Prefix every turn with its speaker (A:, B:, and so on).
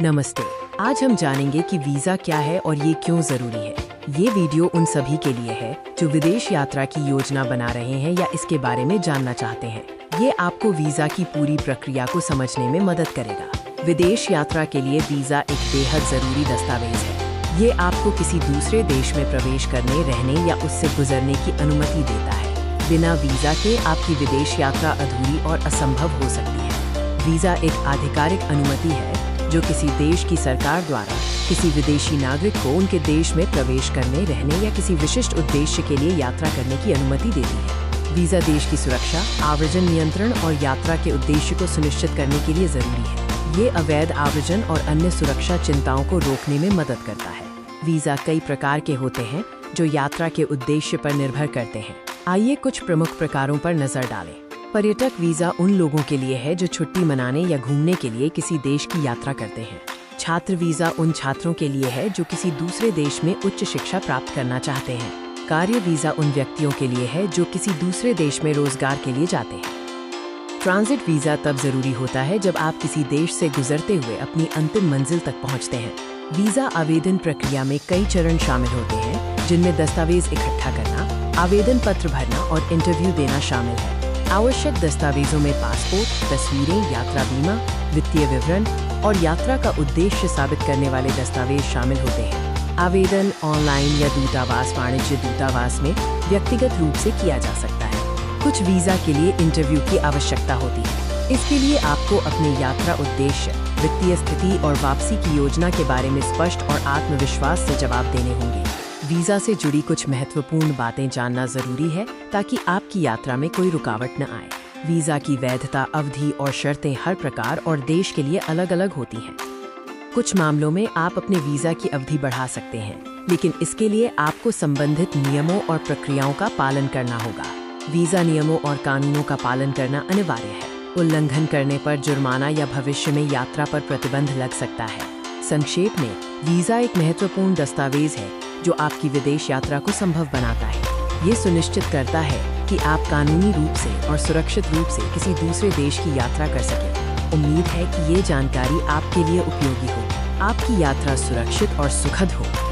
A: नमस्ते। आज हम जानेंगे कि वीज़ा क्या है और ये क्यों ज़रूरी है। ये वीडियो उन सभी के लिए है जो विदेश यात्रा की योजना बना रहे हैं या इसके बारे में जानना चाहते हैं। ये आपको वीज़ा की पूरी प्रक्रिया को समझने में मदद करेगा। विदेश यात्रा के लिए वीज़ा एक बेहद ज़रूरी दस्तावेज है। ये आपको किसी दूसरे देश में प्रवेश करने, रहने या उससे गुजरने की अनुमति देता है। बिना वीज़ा के आपकी विदेश यात्रा अधूरी और असंभव हो सकती है। वीज़ा एक आधिकारिक अनुमति है जो किसी देश की सरकार द्वारा किसी विदेशी नागरिक को उनके देश में प्रवेश करने, रहने या किसी विशिष्ट उद्देश्य के लिए यात्रा करने की अनुमति देती है। वीज़ा देश की सुरक्षा, आव्रजन नियंत्रण और यात्रा के उद्देश्य को सुनिश्चित करने के लिए जरूरी है। ये अवैध आव्रजन और अन्य सुरक्षा चिंताओं को रोकने में मदद करता है। वीज़ा कई प्रकार के होते हैं जो यात्रा के उद्देश्य पर निर्भर करते हैं। आइए कुछ प्रमुख प्रकारों पर नजर डालें। पर्यटक वीज़ा उन लोगों के लिए है जो छुट्टी मनाने या घूमने के लिए किसी देश की यात्रा करते हैं। छात्र वीज़ा उन छात्रों के लिए है जो किसी दूसरे देश में उच्च शिक्षा प्राप्त करना चाहते हैं। कार्य वीज़ा उन व्यक्तियों के लिए है जो किसी दूसरे देश में रोजगार के लिए जाते हैं। ट्रांजिट वीज़ा तब जरूरी होता है जब आप किसी देश से गुजरते हुए अपनी अंतिम मंजिल तक पहुंचते हैं। वीज़ा आवेदन प्रक्रिया में कई चरण शामिल होते हैं, जिनमें दस्तावेज इकट्ठा करना, आवेदन पत्र भरना और इंटरव्यू देना शामिल है। आवश्यक दस्तावेजों में पासपोर्ट, तस्वीरें, यात्रा बीमा, वित्तीय विवरण और यात्रा का उद्देश्य साबित करने वाले दस्तावेज शामिल होते हैं। आवेदन ऑनलाइन या दूतावास, वाणिज्य दूतावास में व्यक्तिगत रूप से किया जा सकता है। कुछ वीज़ा के लिए इंटरव्यू की आवश्यकता होती है। इसके लिए आपको अपने यात्रा उद्देश्य, वित्तीय स्थिति और वापसी की योजना के बारे में स्पष्ट और आत्मविश्वास से जवाब देने होंगे। वीज़ा से जुड़ी कुछ महत्वपूर्ण बातें जानना जरूरी है ताकि आपकी यात्रा में कोई रुकावट न आए। वीज़ा की वैधता, अवधि और शर्तें हर प्रकार और देश के लिए अलग अलग होती हैं। कुछ मामलों में आप अपने वीज़ा की अवधि बढ़ा सकते हैं, लेकिन इसके लिए आपको संबंधित नियमों और प्रक्रियाओं का पालन करना होगा। वीज़ा नियमों और कानूनों का पालन करना अनिवार्य है। उल्लंघन करने पर जुर्माना या भविष्य में यात्रा पर प्रतिबंध लग सकता है। संक्षेप में, वीज़ा एक महत्वपूर्ण दस्तावेज है जो आपकी विदेश यात्रा को संभव बनाता है। ये सुनिश्चित करता है कि आप कानूनी रूप से और सुरक्षित रूप से किसी दूसरे देश की यात्रा कर सकें। उम्मीद है कि ये जानकारी आपके लिए उपयोगी हो। आपकी यात्रा सुरक्षित और सुखद हो।